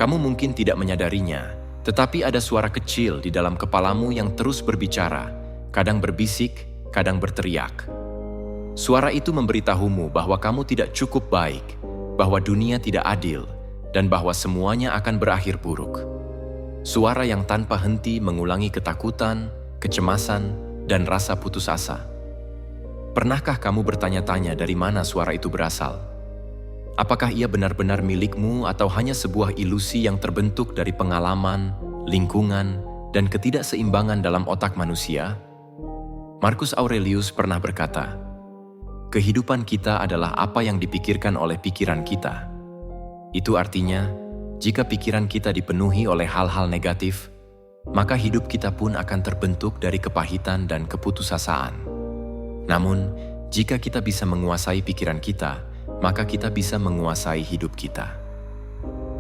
Kamu mungkin tidak menyadarinya, tetapi ada suara kecil di dalam kepalamu yang terus berbicara, kadang berbisik, kadang berteriak. Suara itu memberitahumu bahwa kamu tidak cukup baik, bahwa dunia tidak adil, dan bahwa semuanya akan berakhir buruk. Suara yang tanpa henti mengulangi ketakutan, kecemasan, dan rasa putus asa. Pernahkah kamu bertanya-tanya dari mana suara itu berasal? Apakah ia benar-benar milikmu atau hanya sebuah ilusi yang terbentuk dari pengalaman, lingkungan, dan ketidakseimbangan dalam otak manusia? Marcus Aurelius pernah berkata, "Kehidupan kita adalah apa yang dipikirkan oleh pikiran kita." Itu artinya, jika pikiran kita dipenuhi oleh hal-hal negatif, maka hidup kita pun akan terbentuk dari kepahitan dan keputusasaan. Namun, jika kita bisa menguasai pikiran kita, maka kita bisa menguasai hidup kita.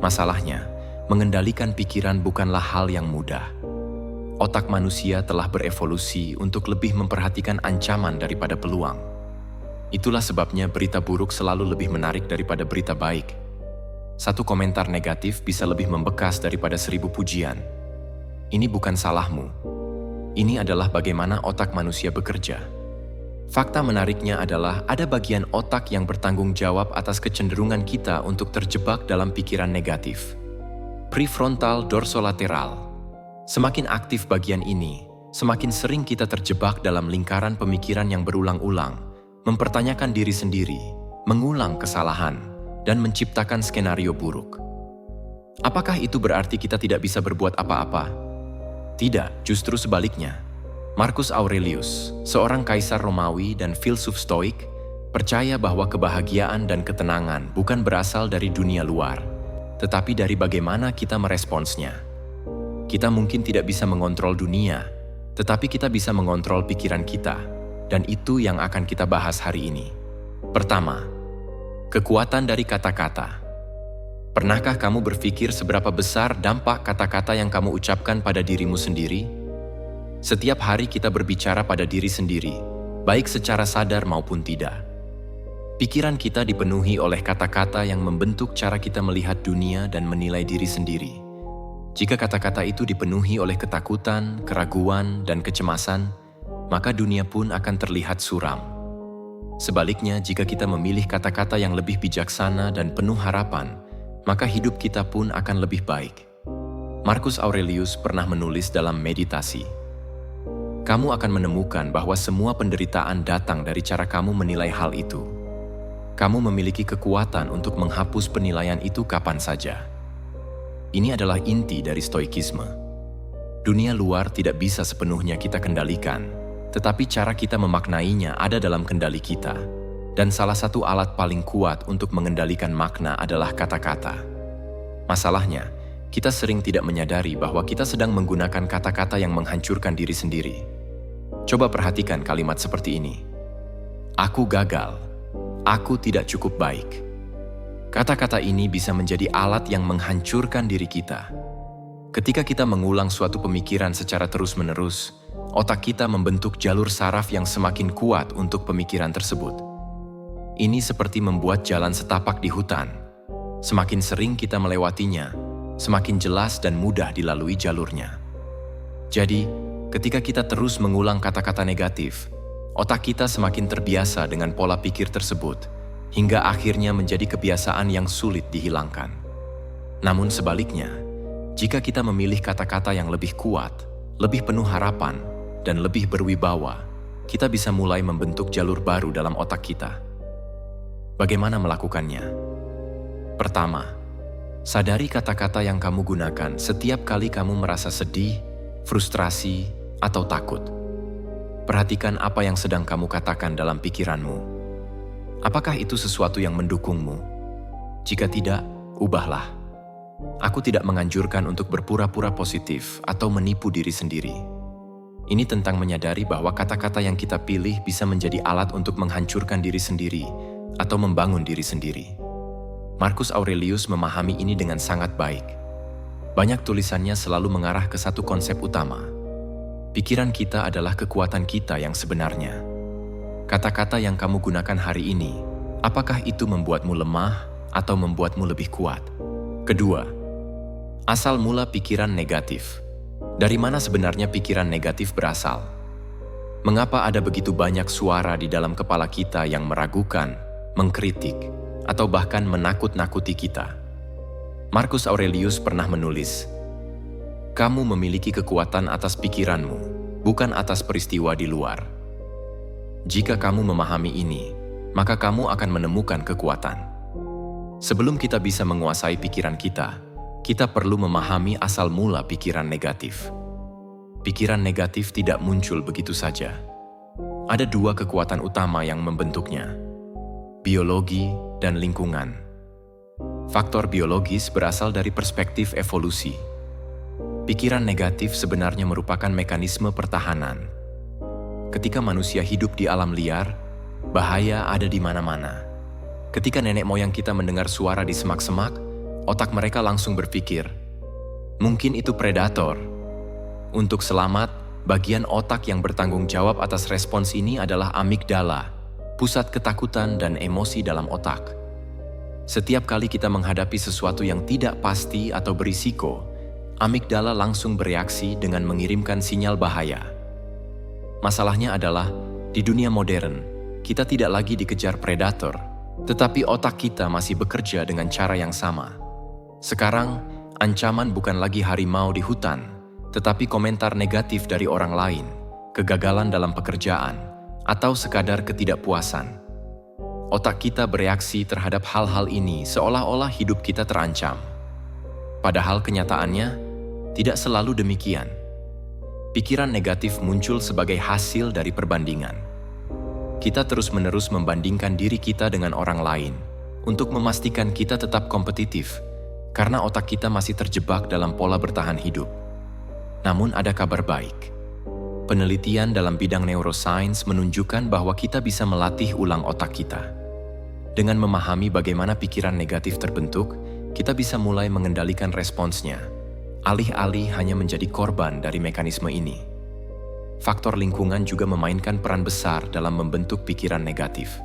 Masalahnya, mengendalikan pikiran bukanlah hal yang mudah. Otak manusia telah berevolusi untuk lebih memperhatikan ancaman daripada peluang. Itulah sebabnya berita buruk selalu lebih menarik daripada berita baik. Satu komentar negatif bisa lebih membekas daripada 1000 pujian. Ini bukan salahmu. Ini adalah bagaimana otak manusia bekerja. Fakta menariknya adalah ada bagian otak yang bertanggung jawab atas kecenderungan kita untuk terjebak dalam pikiran negatif. Prefrontal dorsolateral. Semakin aktif bagian ini, semakin sering kita terjebak dalam lingkaran pemikiran yang berulang-ulang, mempertanyakan diri sendiri, mengulang kesalahan, dan menciptakan skenario buruk. Apakah itu berarti kita tidak bisa berbuat apa-apa? Tidak, justru sebaliknya. Marcus Aurelius, seorang kaisar Romawi dan filsuf Stoik, percaya bahwa kebahagiaan dan ketenangan bukan berasal dari dunia luar, tetapi dari bagaimana kita meresponsnya. Kita mungkin tidak bisa mengontrol dunia, tetapi kita bisa mengontrol pikiran kita, dan itu yang akan kita bahas hari ini. Pertama, kekuatan dari kata-kata. Pernahkah kamu berpikir seberapa besar dampak kata-kata yang kamu ucapkan pada dirimu sendiri? Setiap hari kita berbicara pada diri sendiri, baik secara sadar maupun tidak. Pikiran kita dipenuhi oleh kata-kata yang membentuk cara kita melihat dunia dan menilai diri sendiri. Jika kata-kata itu dipenuhi oleh ketakutan, keraguan, dan kecemasan, maka dunia pun akan terlihat suram. Sebaliknya, jika kita memilih kata-kata yang lebih bijaksana dan penuh harapan, maka hidup kita pun akan lebih baik. Marcus Aurelius pernah menulis dalam Meditasi, "Kamu akan menemukan bahwa semua penderitaan datang dari cara kamu menilai hal itu. Kamu memiliki kekuatan untuk menghapus penilaian itu kapan saja." Ini adalah inti dari Stoikisme. Dunia luar tidak bisa sepenuhnya kita kendalikan, tetapi cara kita memaknainya ada dalam kendali kita. Dan salah satu alat paling kuat untuk mengendalikan makna adalah kata-kata. Masalahnya, kita sering tidak menyadari bahwa kita sedang menggunakan kata-kata yang menghancurkan diri sendiri. Coba perhatikan kalimat seperti ini. "Aku gagal. Aku tidak cukup baik." Kata-kata ini bisa menjadi alat yang menghancurkan diri kita. Ketika kita mengulang suatu pemikiran secara terus-menerus, otak kita membentuk jalur saraf yang semakin kuat untuk pemikiran tersebut. Ini seperti membuat jalan setapak di hutan. Semakin sering kita melewatinya, semakin jelas dan mudah dilalui jalurnya. Jadi, ketika kita terus mengulang kata-kata negatif, otak kita semakin terbiasa dengan pola pikir tersebut, hingga akhirnya menjadi kebiasaan yang sulit dihilangkan. Namun sebaliknya, jika kita memilih kata-kata yang lebih kuat, lebih penuh harapan, dan lebih berwibawa, kita bisa mulai membentuk jalur baru dalam otak kita. Bagaimana melakukannya? Pertama, sadari kata-kata yang kamu gunakan setiap kali kamu merasa sedih, frustrasi, atau takut. Perhatikan apa yang sedang kamu katakan dalam pikiranmu. Apakah itu sesuatu yang mendukungmu? Jika tidak, ubahlah. Aku tidak menganjurkan untuk berpura-pura positif atau menipu diri sendiri. Ini tentang menyadari bahwa kata-kata yang kita pilih bisa menjadi alat untuk menghancurkan diri sendiri atau membangun diri sendiri. Marcus Aurelius memahami ini dengan sangat baik. Banyak tulisannya selalu mengarah ke satu konsep utama. Pikiran kita adalah kekuatan kita yang sebenarnya. Kata-kata yang kamu gunakan hari ini, apakah itu membuatmu lemah atau membuatmu lebih kuat? Kedua, Asal mula pikiran negatif. Dari mana sebenarnya pikiran negatif berasal? Mengapa ada begitu banyak suara di dalam kepala kita yang meragukan, mengkritik, atau bahkan menakut-nakuti kita? Marcus Aurelius pernah menulis, "Kamu memiliki kekuatan atas pikiranmu, bukan atas peristiwa di luar. Jika kamu memahami ini, maka kamu akan menemukan kekuatan." Sebelum kita bisa menguasai pikiran kita perlu memahami asal mula pikiran negatif. Pikiran negatif tidak muncul begitu saja. Ada dua kekuatan utama yang membentuknya, biologi dan lingkungan. Faktor biologis berasal dari perspektif evolusi. Pikiran negatif sebenarnya merupakan mekanisme pertahanan. Ketika manusia hidup di alam liar, bahaya ada di mana-mana. Ketika nenek moyang kita mendengar suara di semak-semak, otak mereka langsung berpikir, mungkin itu predator. Untuk selamat, bagian otak yang bertanggung jawab atas respons ini adalah amigdala, pusat ketakutan dan emosi dalam otak. Setiap kali kita menghadapi sesuatu yang tidak pasti atau berisiko, amigdala langsung bereaksi dengan mengirimkan sinyal bahaya. Masalahnya adalah, di dunia modern, kita tidak lagi dikejar predator, tetapi otak kita masih bekerja dengan cara yang sama. Sekarang, ancaman bukan lagi harimau di hutan, tetapi komentar negatif dari orang lain, kegagalan dalam pekerjaan, atau sekadar ketidakpuasan. Otak kita bereaksi terhadap hal-hal ini seolah-olah hidup kita terancam. Padahal kenyataannya, tidak selalu demikian. Pikiran negatif muncul sebagai hasil dari perbandingan. Kita terus-menerus membandingkan diri kita dengan orang lain untuk memastikan kita tetap kompetitif, karena otak kita masih terjebak dalam pola bertahan hidup. Namun ada kabar baik. Penelitian dalam bidang neuroscience menunjukkan bahwa kita bisa melatih ulang otak kita. Dengan memahami bagaimana pikiran negatif terbentuk, kita bisa mulai mengendalikan responsnya, alih-alih hanya menjadi korban dari mekanisme ini. Faktor lingkungan juga memainkan peran besar dalam membentuk pikiran negatif.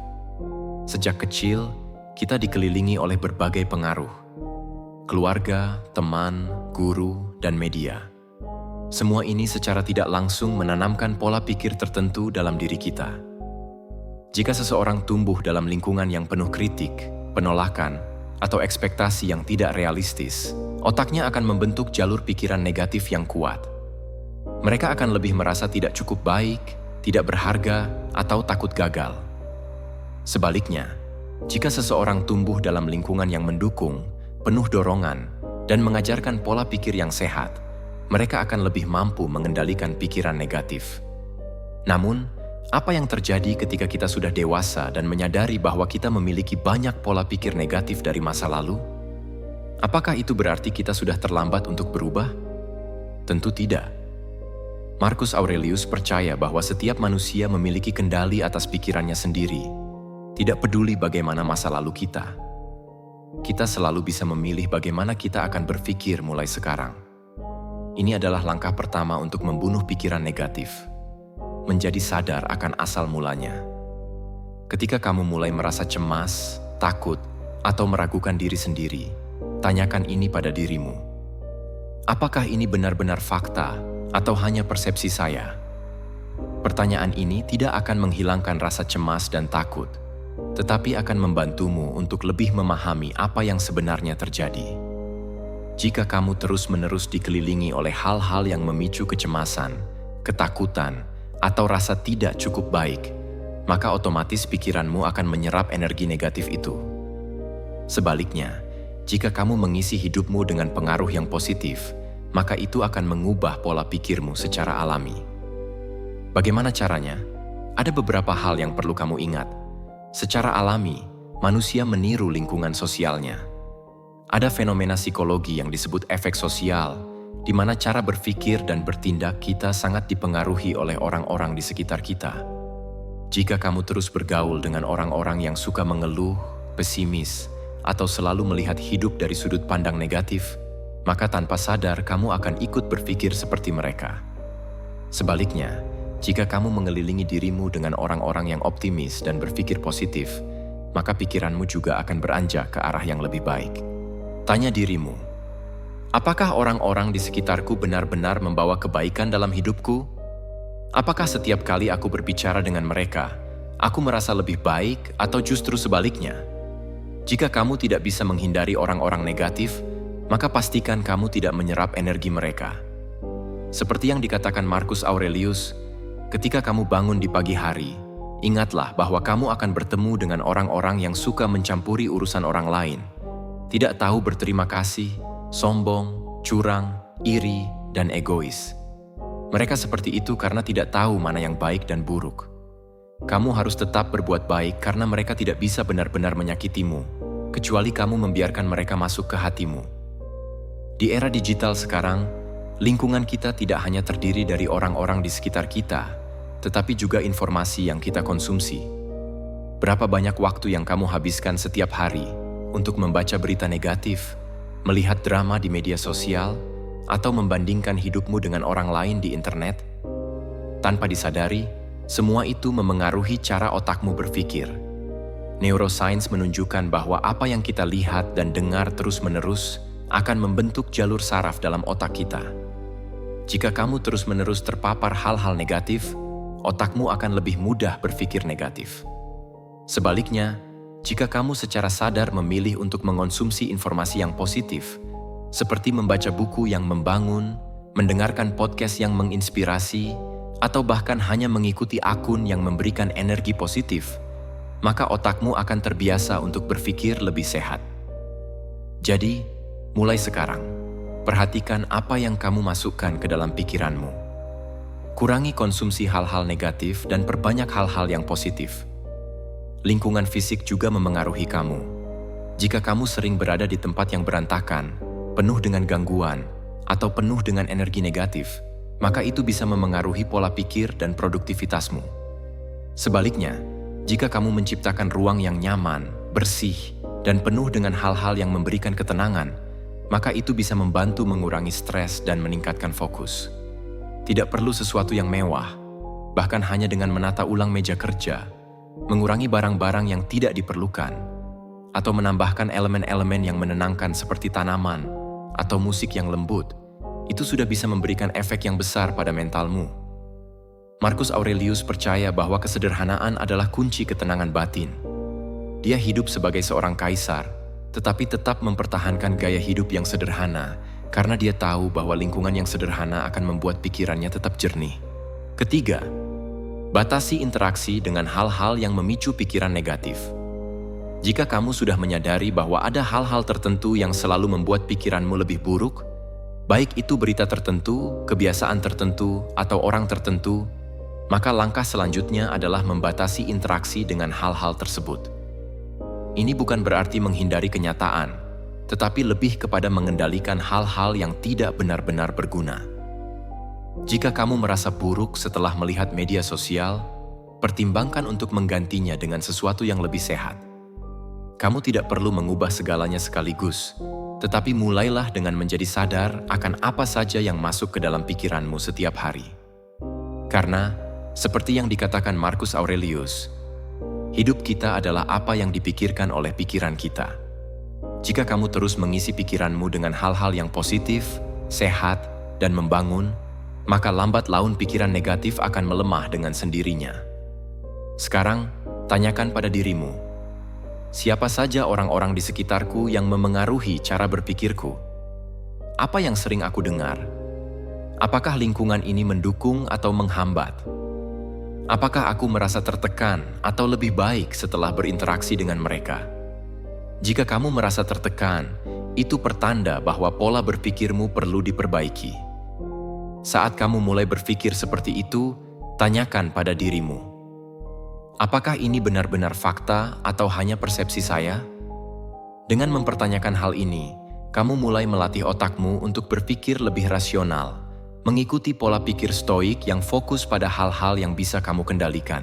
Sejak kecil, kita dikelilingi oleh berbagai pengaruh. Keluarga, teman, guru, dan media. Semua ini secara tidak langsung menanamkan pola pikir tertentu dalam diri kita. Jika seseorang tumbuh dalam lingkungan yang penuh kritik, penolakan, atau ekspektasi yang tidak realistis, otaknya akan membentuk jalur pikiran negatif yang kuat. Mereka akan lebih merasa tidak cukup baik, tidak berharga, atau takut gagal. Sebaliknya, jika seseorang tumbuh dalam lingkungan yang mendukung, penuh dorongan, dan mengajarkan pola pikir yang sehat, mereka akan lebih mampu mengendalikan pikiran negatif. Namun, apa yang terjadi ketika kita sudah dewasa dan menyadari bahwa kita memiliki banyak pola pikir negatif dari masa lalu? Apakah itu berarti kita sudah terlambat untuk berubah? Tentu tidak. Marcus Aurelius percaya bahwa setiap manusia memiliki kendali atas pikirannya sendiri, tidak peduli bagaimana masa lalu kita. Kita selalu bisa memilih bagaimana kita akan berpikir mulai sekarang. Ini adalah langkah pertama untuk membunuh pikiran negatif, menjadi sadar akan asal mulanya. Ketika kamu mulai merasa cemas, takut, atau meragukan diri sendiri, tanyakan ini pada dirimu. Apakah ini benar-benar fakta atau hanya persepsi saya? Pertanyaan ini tidak akan menghilangkan rasa cemas dan takut, tetapi akan membantumu untuk lebih memahami apa yang sebenarnya terjadi. Jika kamu terus-menerus dikelilingi oleh hal-hal yang memicu kecemasan, ketakutan, atau rasa tidak cukup baik, maka otomatis pikiranmu akan menyerap energi negatif itu. Sebaliknya, jika kamu mengisi hidupmu dengan pengaruh yang positif, maka itu akan mengubah pola pikirmu secara alami. Bagaimana caranya? Ada beberapa hal yang perlu kamu ingat. Secara alami, manusia meniru lingkungan sosialnya. Ada fenomena psikologi yang disebut efek sosial, di mana cara berpikir dan bertindak kita sangat dipengaruhi oleh orang-orang di sekitar kita. Jika kamu terus bergaul dengan orang-orang yang suka mengeluh, pesimis, atau selalu melihat hidup dari sudut pandang negatif, maka tanpa sadar kamu akan ikut berpikir seperti mereka. Sebaliknya, jika kamu mengelilingi dirimu dengan orang-orang yang optimis dan berpikir positif, maka pikiranmu juga akan beranjak ke arah yang lebih baik. Tanya dirimu, Apakah orang-orang di sekitarku benar-benar membawa kebaikan dalam hidupku? Apakah setiap kali aku berbicara dengan mereka, aku merasa lebih baik atau justru sebaliknya? Jika kamu tidak bisa menghindari orang-orang negatif, maka pastikan kamu tidak menyerap energi mereka. Seperti yang dikatakan Marcus Aurelius, ketika kamu bangun di pagi hari, ingatlah bahwa kamu akan bertemu dengan orang-orang yang suka mencampuri urusan orang lain, tidak tahu berterima kasih, sombong, curang, iri, dan egois. Mereka seperti itu karena tidak tahu mana yang baik dan buruk. Kamu harus tetap berbuat baik karena mereka tidak bisa benar-benar menyakitimu, kecuali kamu membiarkan mereka masuk ke hatimu. Di era digital sekarang, lingkungan kita tidak hanya terdiri dari orang-orang di sekitar kita, tetapi juga informasi yang kita konsumsi. Berapa banyak waktu yang kamu habiskan setiap hari untuk membaca berita negatif, melihat drama di media sosial, atau membandingkan hidupmu dengan orang lain di internet? Tanpa disadari, semua itu memengaruhi cara otakmu berpikir. Neuroscience menunjukkan bahwa apa yang kita lihat dan dengar terus-menerus akan membentuk jalur saraf dalam otak kita. Jika kamu terus-menerus terpapar hal-hal negatif, otakmu akan lebih mudah berpikir negatif. Sebaliknya, jika kamu secara sadar memilih untuk mengonsumsi informasi yang positif, seperti membaca buku yang membangun, mendengarkan podcast yang menginspirasi, atau bahkan hanya mengikuti akun yang memberikan energi positif, maka otakmu akan terbiasa untuk berpikir lebih sehat. Jadi, mulai sekarang, perhatikan apa yang kamu masukkan ke dalam pikiranmu. Kurangi konsumsi hal-hal negatif dan perbanyak hal-hal yang positif. Lingkungan fisik juga memengaruhi kamu. Jika kamu sering berada di tempat yang berantakan, penuh dengan gangguan, atau penuh dengan energi negatif, maka itu bisa memengaruhi pola pikir dan produktivitasmu. Sebaliknya, jika kamu menciptakan ruang yang nyaman, bersih, dan penuh dengan hal-hal yang memberikan ketenangan, maka itu bisa membantu mengurangi stres dan meningkatkan fokus. Tidak perlu sesuatu yang mewah, bahkan hanya dengan menata ulang meja kerja, mengurangi barang-barang yang tidak diperlukan, atau menambahkan elemen-elemen yang menenangkan seperti tanaman atau musik yang lembut, itu sudah bisa memberikan efek yang besar pada mentalmu. Marcus Aurelius percaya bahwa kesederhanaan adalah kunci ketenangan batin. Dia hidup sebagai seorang kaisar, tetapi tetap mempertahankan gaya hidup yang sederhana karena dia tahu bahwa lingkungan yang sederhana akan membuat pikirannya tetap jernih. Ketiga, batasi interaksi dengan hal-hal yang memicu pikiran negatif. Jika kamu sudah menyadari bahwa ada hal-hal tertentu yang selalu membuat pikiranmu lebih buruk, baik itu berita tertentu, kebiasaan tertentu, atau orang tertentu, maka langkah selanjutnya adalah membatasi interaksi dengan hal-hal tersebut. Ini bukan berarti menghindari kenyataan, tetapi lebih kepada mengendalikan hal-hal yang tidak benar-benar berguna. Jika kamu merasa buruk setelah melihat media sosial, pertimbangkan untuk menggantinya dengan sesuatu yang lebih sehat. Kamu tidak perlu mengubah segalanya sekaligus, tetapi mulailah dengan menjadi sadar akan apa saja yang masuk ke dalam pikiranmu setiap hari. Karena, seperti yang dikatakan Marcus Aurelius, hidup kita adalah apa yang dipikirkan oleh pikiran kita. Jika kamu terus mengisi pikiranmu dengan hal-hal yang positif, sehat, dan membangun, maka lambat laun pikiran negatif akan melemah dengan sendirinya. Sekarang, tanyakan pada dirimu, siapa saja orang-orang di sekitarku yang memengaruhi cara berpikirku? Apa yang sering aku dengar? Apakah lingkungan ini mendukung atau menghambat? Apakah aku merasa tertekan atau lebih baik setelah berinteraksi dengan mereka? Jika kamu merasa tertekan, itu pertanda bahwa pola berpikirmu perlu diperbaiki. Saat kamu mulai berpikir seperti itu, tanyakan pada dirimu, apakah ini benar-benar fakta atau hanya persepsi saya? Dengan mempertanyakan hal ini, kamu mulai melatih otakmu untuk berpikir lebih rasional, mengikuti pola pikir stoik yang fokus pada hal-hal yang bisa kamu kendalikan.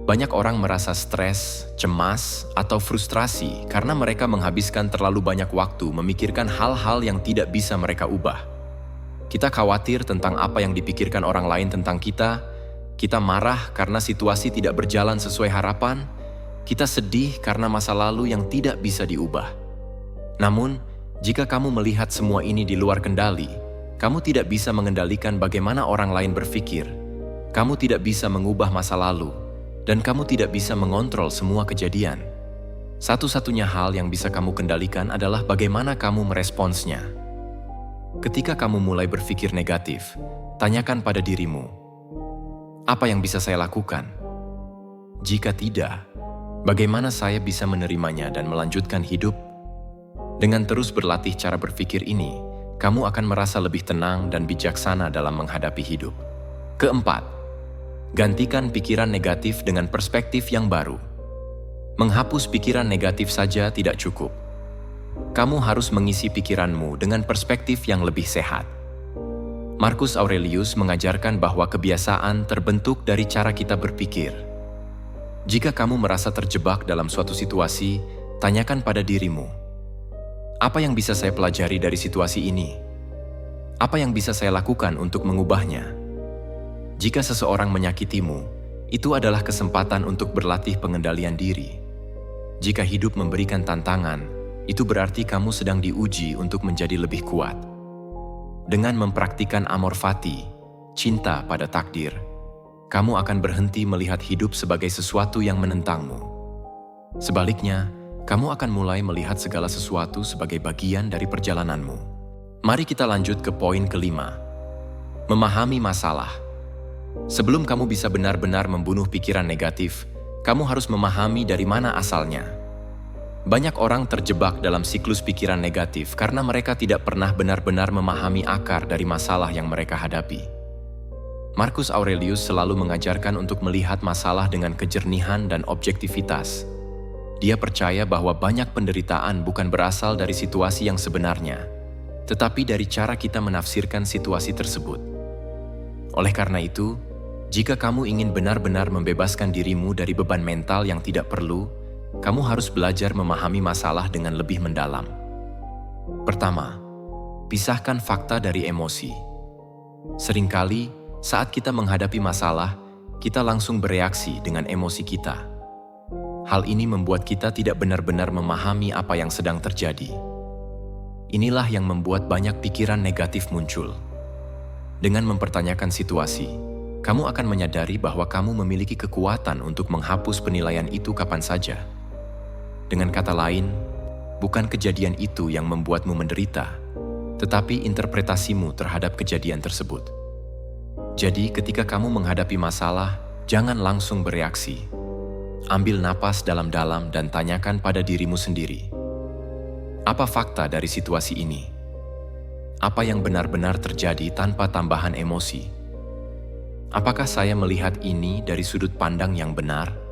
Banyak orang merasa stres, cemas, atau frustrasi karena mereka menghabiskan terlalu banyak waktu memikirkan hal-hal yang tidak bisa mereka ubah. Kita khawatir tentang apa yang dipikirkan orang lain tentang kita marah karena situasi tidak berjalan sesuai harapan, kita sedih karena masa lalu yang tidak bisa diubah. Namun, Jika kamu melihat semua ini di luar kendali, kamu tidak bisa mengendalikan bagaimana orang lain berpikir, kamu tidak bisa mengubah masa lalu, dan kamu tidak bisa mengontrol semua kejadian. Satu-satunya hal yang bisa kamu kendalikan adalah bagaimana kamu meresponsnya. Ketika kamu mulai berpikir negatif, tanyakan pada dirimu, apa yang bisa saya lakukan? Jika tidak, bagaimana saya bisa menerimanya dan melanjutkan hidup? Dengan terus berlatih cara berpikir ini, kamu akan merasa lebih tenang dan bijaksana dalam menghadapi hidup. Keempat, gantikan pikiran negatif dengan perspektif yang baru. Menghapus pikiran negatif saja tidak cukup. Kamu harus mengisi pikiranmu dengan perspektif yang lebih sehat. Marcus Aurelius mengajarkan bahwa kebiasaan terbentuk dari cara kita berpikir. Jika kamu merasa terjebak dalam suatu situasi, tanyakan pada dirimu, apa yang bisa saya pelajari dari situasi ini? Apa yang bisa saya lakukan untuk mengubahnya? Jika seseorang menyakitimu, itu adalah kesempatan untuk berlatih pengendalian diri. Jika hidup memberikan tantangan, itu berarti kamu sedang diuji untuk menjadi lebih kuat. Dengan mempraktikkan amor fati, cinta pada takdir, kamu akan berhenti melihat hidup sebagai sesuatu yang menentangmu. Sebaliknya, kamu akan mulai melihat segala sesuatu sebagai bagian dari perjalananmu. Mari kita lanjut ke poin kelima. Memahami masalah. Sebelum kamu bisa benar-benar membunuh pikiran negatif, kamu harus memahami dari mana asalnya. Banyak orang terjebak dalam siklus pikiran negatif karena mereka tidak pernah benar-benar memahami akar dari masalah yang mereka hadapi. Marcus Aurelius selalu mengajarkan untuk melihat masalah dengan kejernihan dan objektivitas. Dia percaya bahwa banyak penderitaan bukan berasal dari situasi yang sebenarnya, tetapi dari cara kita menafsirkan situasi tersebut. Oleh karena itu, jika kamu ingin benar-benar membebaskan dirimu dari beban mental yang tidak perlu, kamu harus belajar memahami masalah dengan lebih mendalam. Pertama, pisahkan fakta dari emosi. Seringkali, saat kita menghadapi masalah, kita langsung bereaksi dengan emosi kita. Hal ini membuat kita tidak benar-benar memahami apa yang sedang terjadi. Inilah yang membuat banyak pikiran negatif muncul. Dengan mempertanyakan situasi, kamu akan menyadari bahwa kamu memiliki kekuatan untuk menghapus penilaian itu kapan saja. Dengan kata lain, bukan kejadian itu yang membuatmu menderita, tetapi interpretasimu terhadap kejadian tersebut. Jadi, ketika kamu menghadapi masalah, jangan langsung bereaksi. Ambil napas dalam-dalam dan tanyakan pada dirimu sendiri. Apa fakta dari situasi ini? Apa yang benar-benar terjadi tanpa tambahan emosi? Apakah saya melihat ini dari sudut pandang yang benar?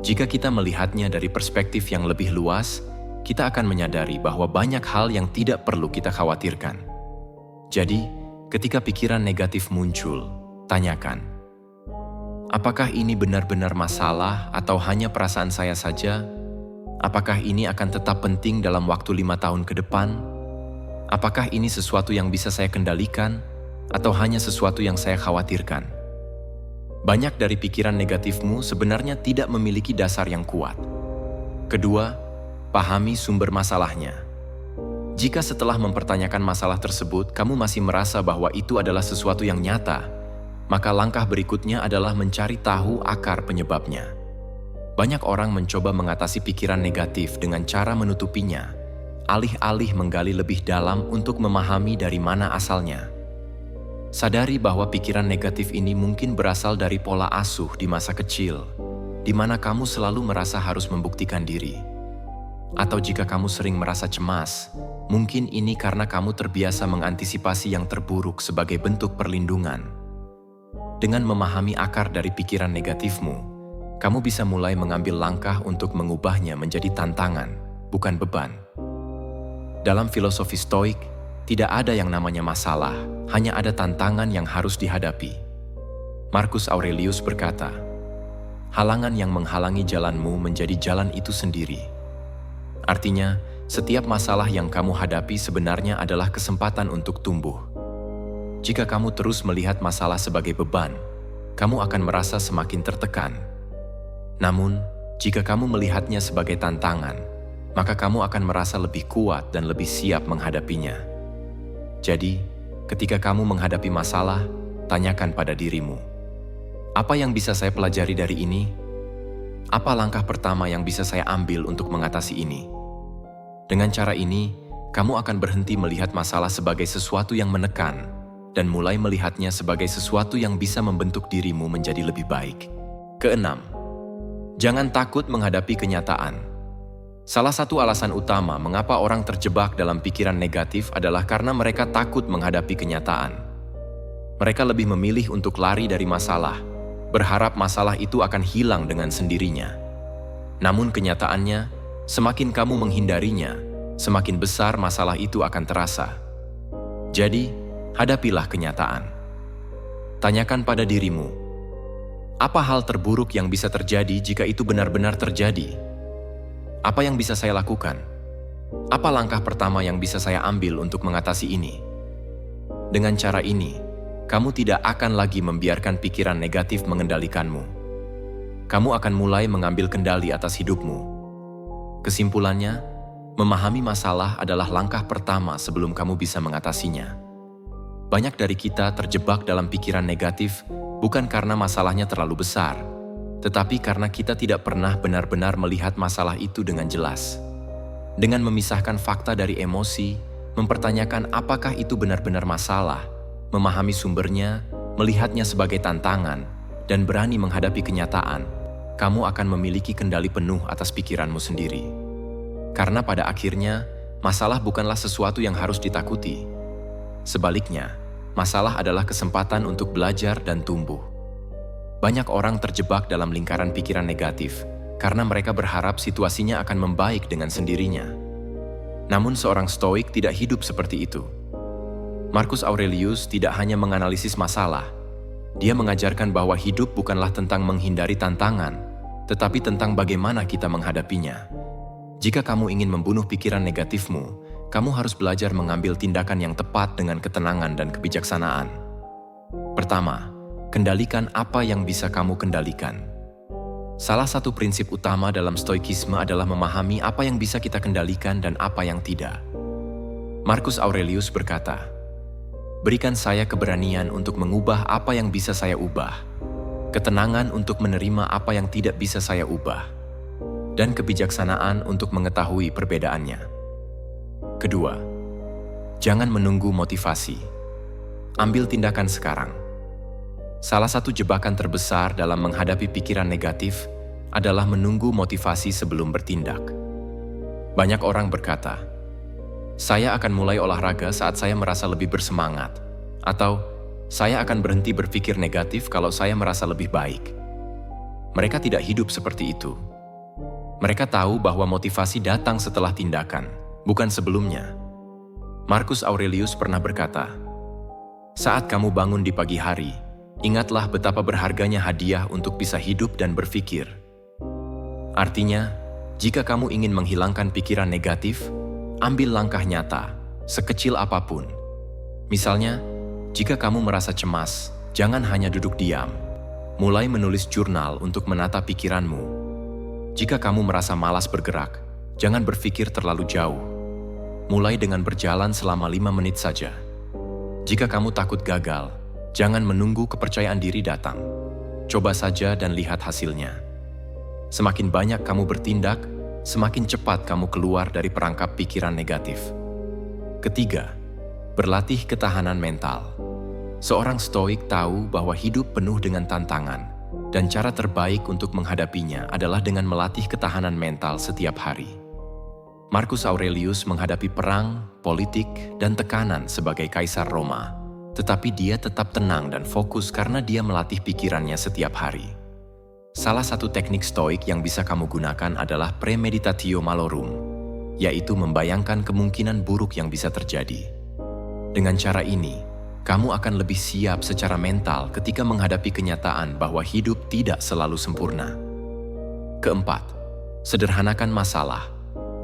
Jika kita melihatnya dari perspektif yang lebih luas, kita akan menyadari bahwa banyak hal yang tidak perlu kita khawatirkan. Jadi, ketika pikiran negatif muncul, tanyakan, apakah ini benar-benar masalah atau hanya perasaan saya saja? Apakah ini akan tetap penting dalam waktu 5 tahun ke depan? Apakah ini sesuatu yang bisa saya kendalikan atau hanya sesuatu yang saya khawatirkan? Banyak dari pikiran negatifmu sebenarnya tidak memiliki dasar yang kuat. Kedua, pahami sumber masalahnya. Jika setelah mempertanyakan masalah tersebut, kamu masih merasa bahwa itu adalah sesuatu yang nyata, maka langkah berikutnya adalah mencari tahu akar penyebabnya. Banyak orang mencoba mengatasi pikiran negatif dengan cara menutupinya, alih-alih menggali lebih dalam untuk memahami dari mana asalnya. Sadari bahwa pikiran negatif ini mungkin berasal dari pola asuh di masa kecil, di mana kamu selalu merasa harus membuktikan diri. Atau jika kamu sering merasa cemas, mungkin ini karena kamu terbiasa mengantisipasi yang terburuk sebagai bentuk perlindungan. Dengan memahami akar dari pikiran negatifmu, kamu bisa mulai mengambil langkah untuk mengubahnya menjadi tantangan, bukan beban. Dalam filosofi Stoik, tidak ada yang namanya masalah, hanya ada tantangan yang harus dihadapi. Marcus Aurelius berkata, halangan yang menghalangi jalanmu menjadi jalan itu sendiri. Artinya, setiap masalah yang kamu hadapi sebenarnya adalah kesempatan untuk tumbuh. Jika kamu terus melihat masalah sebagai beban, kamu akan merasa semakin tertekan. Namun, jika kamu melihatnya sebagai tantangan, maka kamu akan merasa lebih kuat dan lebih siap menghadapinya. Jadi, ketika kamu menghadapi masalah, tanyakan pada dirimu, apa yang bisa saya pelajari dari ini? Apa langkah pertama yang bisa saya ambil untuk mengatasi ini? Dengan cara ini, kamu akan berhenti melihat masalah sebagai sesuatu yang menekan dan mulai melihatnya sebagai sesuatu yang bisa membentuk dirimu menjadi lebih baik. Keenam, jangan takut menghadapi kenyataan. Salah satu alasan utama mengapa orang terjebak dalam pikiran negatif adalah karena mereka takut menghadapi kenyataan. Mereka lebih memilih untuk lari dari masalah, berharap masalah itu akan hilang dengan sendirinya. Namun kenyataannya, semakin kamu menghindarinya, semakin besar masalah itu akan terasa. Jadi, hadapilah kenyataan. Tanyakan pada dirimu, apa hal terburuk yang bisa terjadi jika itu benar-benar terjadi? Apa yang bisa saya lakukan? Apa langkah pertama yang bisa saya ambil untuk mengatasi ini? Dengan cara ini, kamu tidak akan lagi membiarkan pikiran negatif mengendalikanmu. Kamu akan mulai mengambil kendali atas hidupmu. Kesimpulannya, memahami masalah adalah langkah pertama sebelum kamu bisa mengatasinya. Banyak dari kita terjebak dalam pikiran negatif bukan karena masalahnya terlalu besar, tetapi karena kita tidak pernah benar-benar melihat masalah itu dengan jelas. Dengan memisahkan fakta dari emosi, mempertanyakan apakah itu benar-benar masalah, memahami sumbernya, melihatnya sebagai tantangan, dan berani menghadapi kenyataan, kamu akan memiliki kendali penuh atas pikiranmu sendiri. Karena pada akhirnya, masalah bukanlah sesuatu yang harus ditakuti. Sebaliknya, masalah adalah kesempatan untuk belajar dan tumbuh. Banyak orang terjebak dalam lingkaran pikiran negatif karena mereka berharap situasinya akan membaik dengan sendirinya. Namun seorang Stoik tidak hidup seperti itu. Marcus Aurelius tidak hanya menganalisis masalah, dia mengajarkan bahwa hidup bukanlah tentang menghindari tantangan, tetapi tentang bagaimana kita menghadapinya. Jika kamu ingin membunuh pikiran negatifmu, kamu harus belajar mengambil tindakan yang tepat dengan ketenangan dan kebijaksanaan. Pertama, kendalikan apa yang bisa kamu kendalikan. Salah satu prinsip utama dalam stoikisme adalah memahami apa yang bisa kita kendalikan dan apa yang tidak. Marcus Aurelius berkata, "Berikan saya keberanian untuk mengubah apa yang bisa saya ubah, ketenangan untuk menerima apa yang tidak bisa saya ubah, dan kebijaksanaan untuk mengetahui perbedaannya." Kedua, jangan menunggu motivasi. Ambil tindakan sekarang. Salah satu jebakan terbesar dalam menghadapi pikiran negatif adalah menunggu motivasi sebelum bertindak. Banyak orang berkata, "Saya akan mulai olahraga saat saya merasa lebih bersemangat," atau "Saya akan berhenti berpikir negatif kalau saya merasa lebih baik." Mereka tidak hidup seperti itu. Mereka tahu bahwa motivasi datang setelah tindakan, bukan sebelumnya. Marcus Aurelius pernah berkata, "Saat kamu bangun di pagi hari, ingatlah betapa berharganya hadiah untuk bisa hidup dan berpikir." Artinya, jika kamu ingin menghilangkan pikiran negatif, ambil langkah nyata, sekecil apapun. Misalnya, jika kamu merasa cemas, jangan hanya duduk diam. Mulai menulis jurnal untuk menata pikiranmu. Jika kamu merasa malas bergerak, jangan berpikir terlalu jauh. Mulai dengan berjalan selama 5 menit saja. Jika kamu takut gagal, jangan menunggu kepercayaan diri datang. Coba saja dan lihat hasilnya. Semakin banyak kamu bertindak, semakin cepat kamu keluar dari perangkap pikiran negatif. Ketiga, berlatih ketahanan mental. Seorang Stoik tahu bahwa hidup penuh dengan tantangan, dan cara terbaik untuk menghadapinya adalah dengan melatih ketahanan mental setiap hari. Marcus Aurelius menghadapi perang, politik, dan tekanan sebagai kaisar Roma. Tetapi dia tetap tenang dan fokus karena dia melatih pikirannya setiap hari. Salah satu teknik stoik yang bisa kamu gunakan adalah premeditatio malorum, yaitu membayangkan kemungkinan buruk yang bisa terjadi. Dengan cara ini, kamu akan lebih siap secara mental ketika menghadapi kenyataan bahwa hidup tidak selalu sempurna. Keempat, sederhanakan masalah,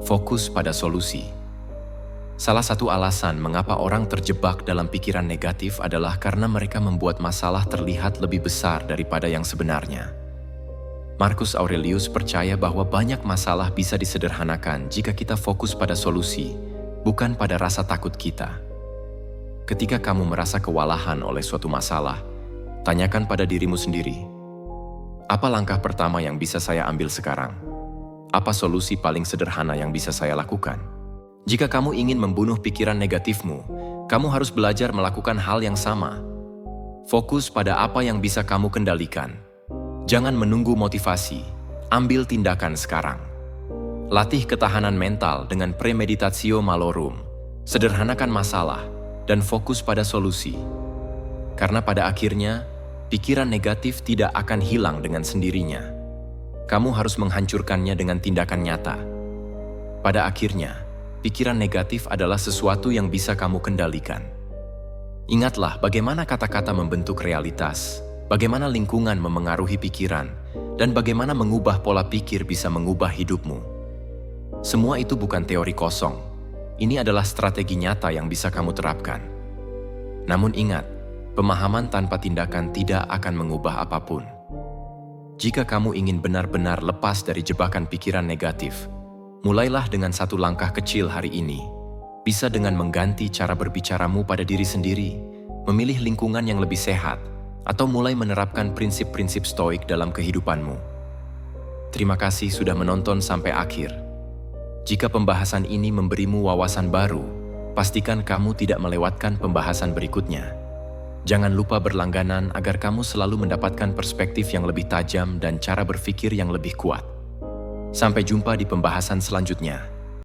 fokus pada solusi. Salah satu alasan mengapa orang terjebak dalam pikiran negatif adalah karena mereka membuat masalah terlihat lebih besar daripada yang sebenarnya. Marcus Aurelius percaya bahwa banyak masalah bisa disederhanakan jika kita fokus pada solusi, bukan pada rasa takut kita. Ketika kamu merasa kewalahan oleh suatu masalah, tanyakan pada dirimu sendiri, apa langkah pertama yang bisa saya ambil sekarang? Apa solusi paling sederhana yang bisa saya lakukan? Jika kamu ingin membunuh pikiran negatifmu, kamu harus belajar melakukan hal yang sama. Fokus pada apa yang bisa kamu kendalikan. Jangan menunggu motivasi, ambil tindakan sekarang. Latih ketahanan mental dengan premeditatio malorum, sederhanakan masalah, dan fokus pada solusi. Karena pada akhirnya, pikiran negatif tidak akan hilang dengan sendirinya. Kamu harus menghancurkannya dengan tindakan nyata. Pada akhirnya, pikiran negatif adalah sesuatu yang bisa kamu kendalikan. Ingatlah bagaimana kata-kata membentuk realitas, bagaimana lingkungan memengaruhi pikiran, dan bagaimana mengubah pola pikir bisa mengubah hidupmu. Semua itu bukan teori kosong. Ini adalah strategi nyata yang bisa kamu terapkan. Namun ingat, pemahaman tanpa tindakan tidak akan mengubah apapun. Jika kamu ingin benar-benar lepas dari jebakan pikiran negatif, mulailah dengan satu langkah kecil hari ini. Bisa dengan mengganti cara berbicaramu pada diri sendiri, memilih lingkungan yang lebih sehat, atau mulai menerapkan prinsip-prinsip stoik dalam kehidupanmu. Terima kasih sudah menonton sampai akhir. Jika pembahasan ini memberimu wawasan baru, pastikan kamu tidak melewatkan pembahasan berikutnya. Jangan lupa berlangganan agar kamu selalu mendapatkan perspektif yang lebih tajam dan cara berpikir yang lebih kuat. Sampai jumpa di pembahasan selanjutnya.